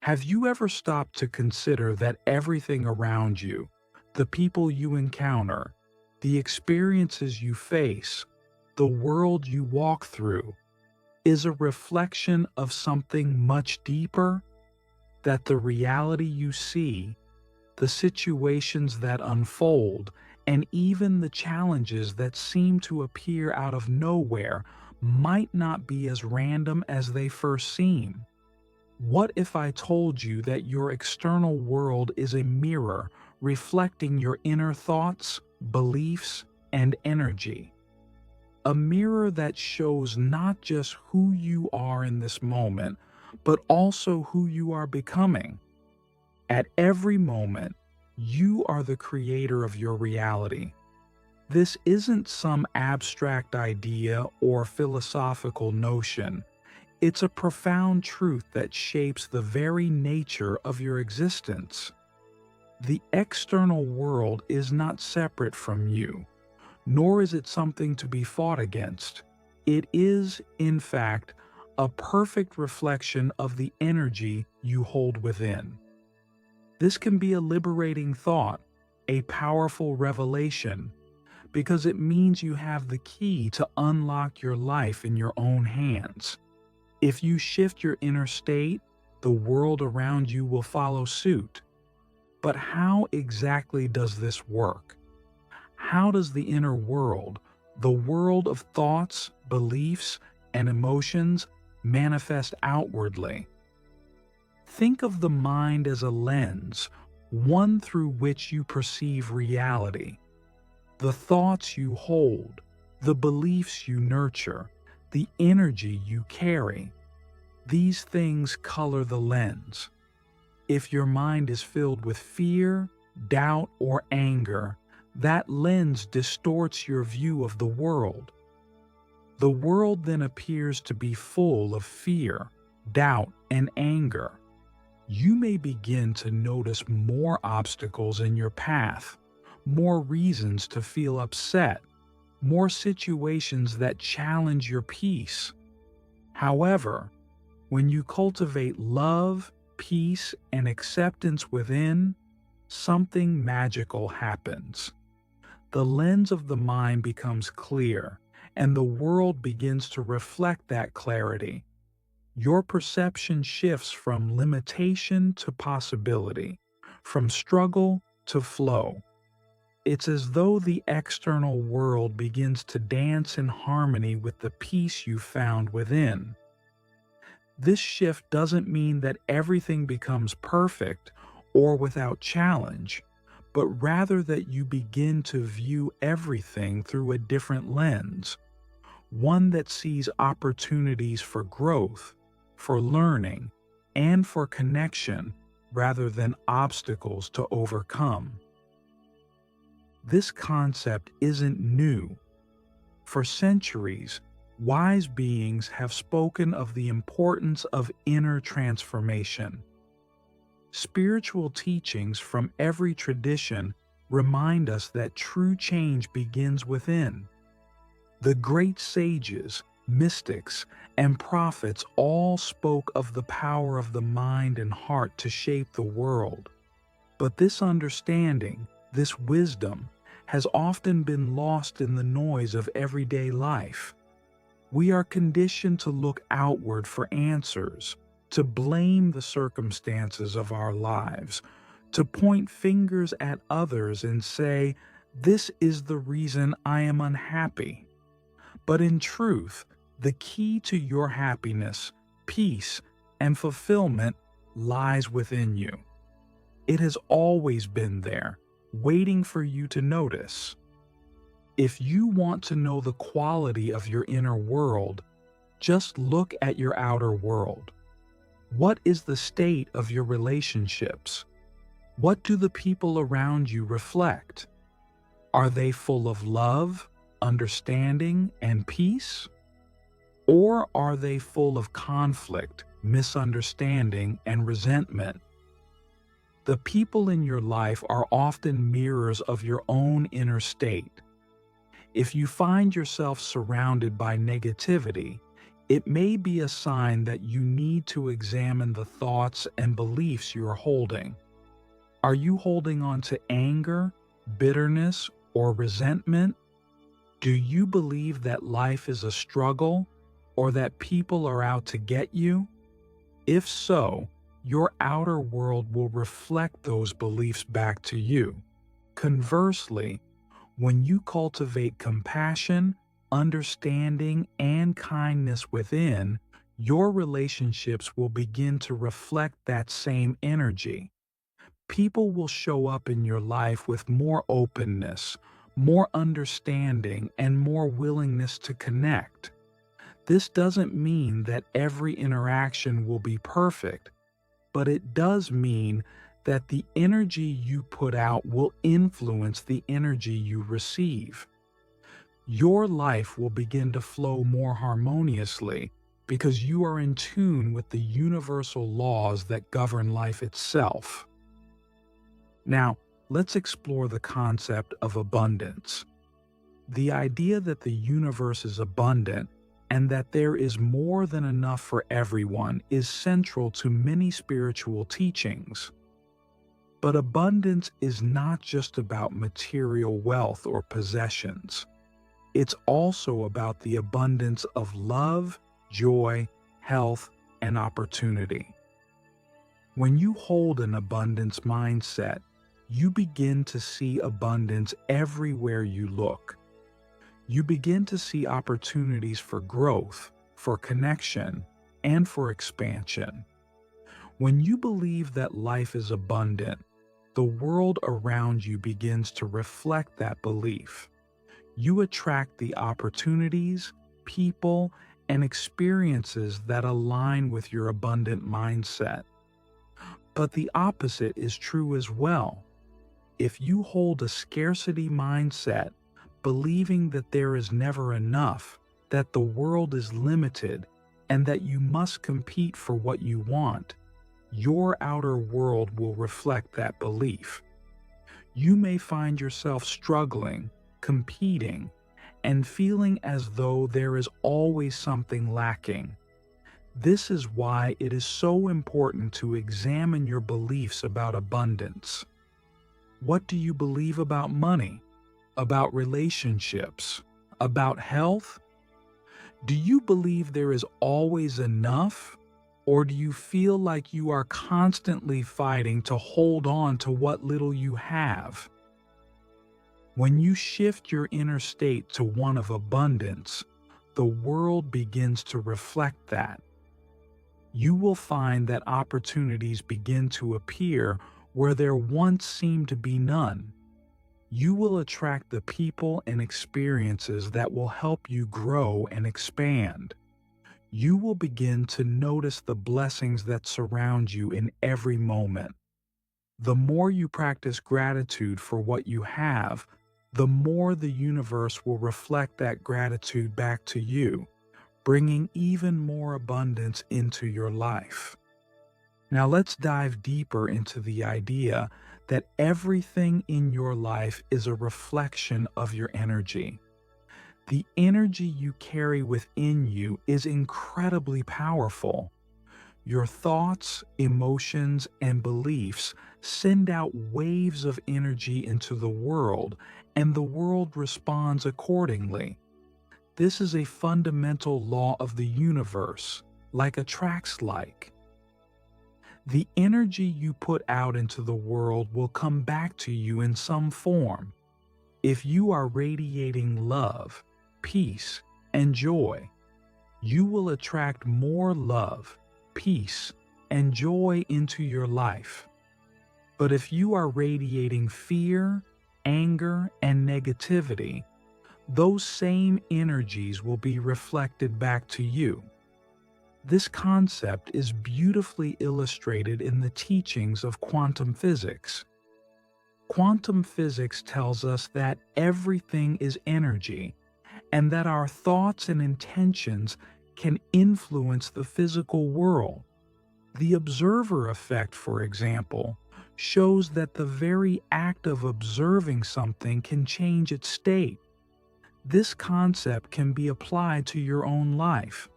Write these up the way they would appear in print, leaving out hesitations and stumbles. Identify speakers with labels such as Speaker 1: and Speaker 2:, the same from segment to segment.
Speaker 1: Have you ever stopped to consider that everything around you, the people you encounter, the experiences you face, the world you walk through, is a reflection of something much deeper? That the reality you see, the situations that unfold, and even the challenges that seem to appear out of nowhere might not be as random as they first seem? What if I told you that your external world is a mirror reflecting your inner thoughts, beliefs, and energy? A mirror that shows not just who you are in this moment, but also who you are becoming. At every moment, you are the creator of your reality. This isn't some abstract idea or philosophical notion. It's a profound truth that shapes the very nature of your existence. The external world is not separate from you, nor is it something to be fought against. It is, in fact, a perfect reflection of the energy you hold within. This can be a liberating thought, a powerful revelation, because it means you have the key to unlock your life in your own hands. If you shift your inner state, the world around you will follow suit. But how exactly does this work? How does the inner world, the world of thoughts, beliefs, and emotions, manifest outwardly? Think of the mind as a lens, one through which you perceive reality. The thoughts you hold, the beliefs you nurture, the energy you carry, these things color the lens. If your mind is filled with fear, doubt, or anger, that lens distorts your view of the world. The world then appears to be full of fear, doubt, and anger. You may begin to notice more obstacles in your path, more reasons to feel upset, more situations that challenge your peace. However, when you cultivate love, peace, and acceptance within, something magical happens. The lens of the mind becomes clear, and the world begins to reflect that clarity. Your perception shifts from limitation to possibility, from struggle to flow. It's as though the external world begins to dance in harmony with the peace you found within. This shift doesn't mean that everything becomes perfect or without challenge, but rather that you begin to view everything through a different lens, one that sees opportunities for growth, for learning, and for connection rather than obstacles to overcome. This concept isn't new. For centuries, wise beings have spoken of the importance of inner transformation. Spiritual teachings from every tradition remind us that true change begins within. The great sages, mystics, and prophets all spoke of the power of the mind and heart to shape the world. But this understanding, this wisdom, has often been lost in the noise of everyday life. We are conditioned to look outward for answers, to blame the circumstances of our lives, to point fingers at others and say, "This is the reason I am unhappy." But in truth, the key to your happiness, peace, and fulfillment lies within you. It has always been there, waiting for you to notice. If you want to know the quality of your inner world, just look at your outer world. What is the state of your relationships? What do the people around you reflect? Are they full of love, understanding, and peace? Or are they full of conflict, misunderstanding, and resentment? The people in your life are often mirrors of your own inner state. If you find yourself surrounded by negativity, It may be a sign that you need to examine the thoughts and beliefs you are holding. Are you holding on to anger, bitterness, or resentment? Do you believe that life is a struggle or that people are out to get you? If so, your outer world will reflect those beliefs back to you. Conversely, when you cultivate compassion, understanding, and kindness within, your relationships will begin to reflect that same energy. People will show up in your life with more openness, more understanding, and more willingness to connect. This doesn't mean that every interaction will be perfect, but it does mean that the energy you put out will influence the energy you receive. Your life will begin to flow more harmoniously because you are in tune with the universal laws that govern life itself. Now, let's explore the concept of abundance. The idea that the universe is abundant and that there is more than enough for everyone is central to many spiritual teachings. But abundance is not just about material wealth or possessions. It's also about the abundance of love, joy, health, and opportunity. When you hold an abundance mindset, you begin to see abundance everywhere you look. You begin to see opportunities for growth, for connection, and for expansion. When you believe that life is abundant, the world around you begins to reflect that belief. You attract the opportunities, people, and experiences that align with your abundant mindset. But the opposite is true as well. If you hold a scarcity mindset, believing that there is never enough, that the world is limited, and that you must compete for what you want, your outer world will reflect that belief. You may find yourself struggling, competing, and feeling as though there is always something lacking. This is why it is so important to examine your beliefs about abundance. What do you believe about money? About relationships? About health? Do you believe there is always enough? Or do you feel like you are constantly fighting to hold on to what little you have? When you shift your inner state to one of abundance, the world begins to reflect that. You will find that opportunities begin to appear where there once seemed to be none. You will attract the people and experiences that will help you grow and expand. You will begin to notice the blessings that surround you in every moment. The more you practice gratitude for what you have, the more the universe will reflect that gratitude back to you, bringing even more abundance into your life. Now let's dive deeper into the idea that everything in your life is a reflection of your energy. The energy you carry within you is incredibly powerful. Your thoughts, emotions, and beliefs send out waves of energy into the world, and the world responds accordingly. This is a fundamental law of the universe, like attracts like. The energy you put out into the world will come back to you in some form. If you are radiating love, peace, and joy, you will attract more love, peace, and joy into your life. But if you are radiating fear, anger, and negativity, those same energies will be reflected back to you. This concept is beautifully illustrated in the teachings of quantum physics. Quantum physics tells us that everything is energy, and that our thoughts and intentions can influence the physical world. The observer effect, for example, shows that the very act of observing something can change its state. This concept can be applied to your own life.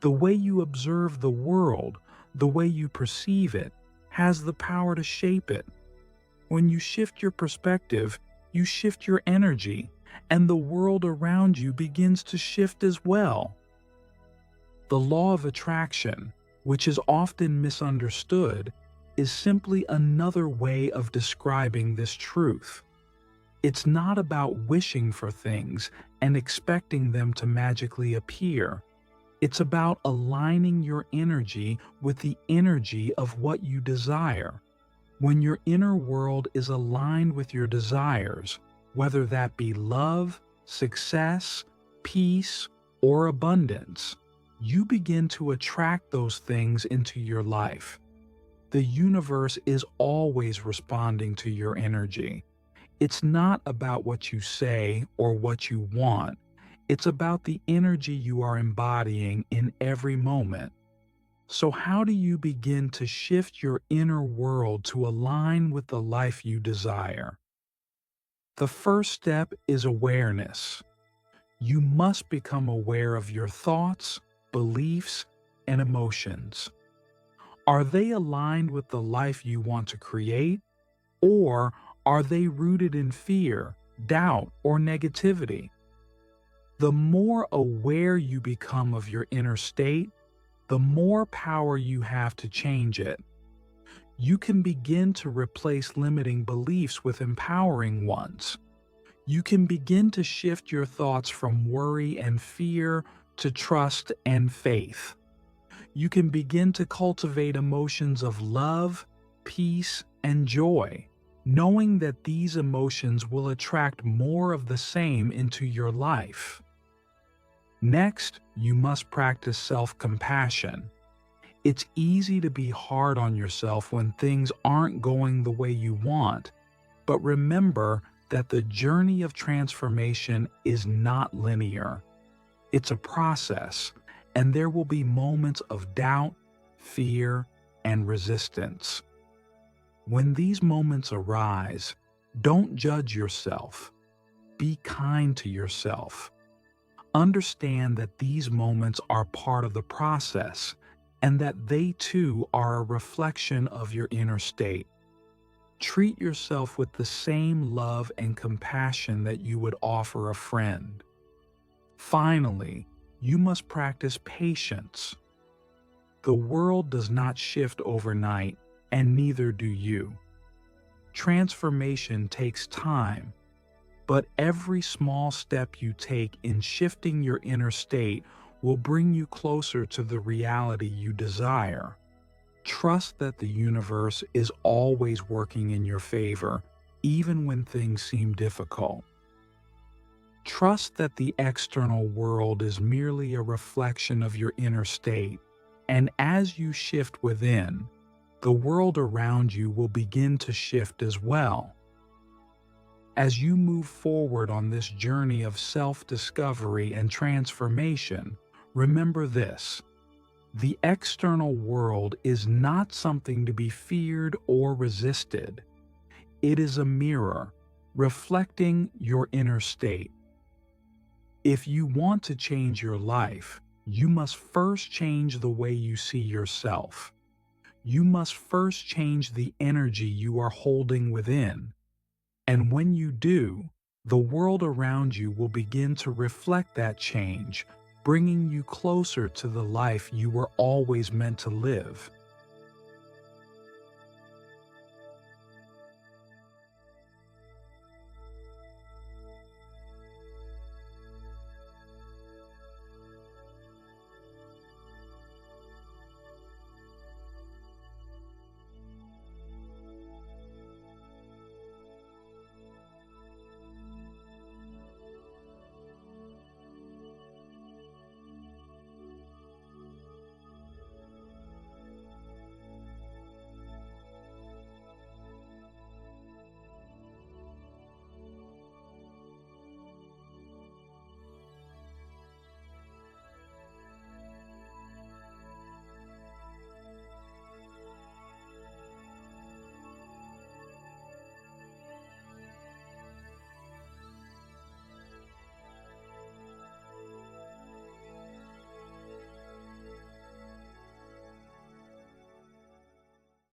Speaker 1: The way you observe the world, the way you perceive it, has the power to shape it. When you shift your perspective, you shift your energy, and the world around you begins to shift as well. The law of attraction, which is often misunderstood, is simply another way of describing this truth. It's not about wishing for things and expecting them to magically appear. It's about aligning your energy with the energy of what you desire. When your inner world is aligned with your desires, whether that be love, success, peace, or abundance, you begin to attract those things into your life. The universe is always responding to your energy. It's not about what you say or what you want. It's about the energy you are embodying in every moment. So how do you begin to shift your inner world to align with the life you desire? The first step is awareness. You must become aware of your thoughts, beliefs, and emotions. Are they aligned with the life you want to create, or are they rooted in fear, doubt, or negativity? The more aware you become of your inner state, the more power you have to change it. You can begin to replace limiting beliefs with empowering ones. You can begin to shift your thoughts from worry and fear to trust and faith. You can begin to cultivate emotions of love, peace, and joy, knowing that these emotions will attract more of the same into your life. Next, you must practice self-compassion. It's easy to be hard on yourself when things aren't going the way you want, but remember that the journey of transformation is not linear. It's a process, and there will be moments of doubt, fear, and resistance. When these moments arise, don't judge yourself. Be kind to yourself. Understand that these moments are part of the process and that they too are a reflection of your inner state. Treat yourself with the same love and compassion that you would offer a friend. Finally, you must practice patience. The world does not shift overnight, and neither do you. Transformation takes time, but every small step you take in shifting your inner state will bring you closer to the reality you desire. Trust that the universe is always working in your favor, even when things seem difficult. Trust that the external world is merely a reflection of your inner state, and as you shift within, the world around you will begin to shift as well. As you move forward on this journey of self-discovery and transformation, remember this: the external world is not something to be feared or resisted. It is a mirror, reflecting your inner state. If you want to change your life, you must first change the way you see yourself. You must first change the energy you are holding within. And when you do, the world around you will begin to reflect that change, bringing you closer to the life you were always meant to live.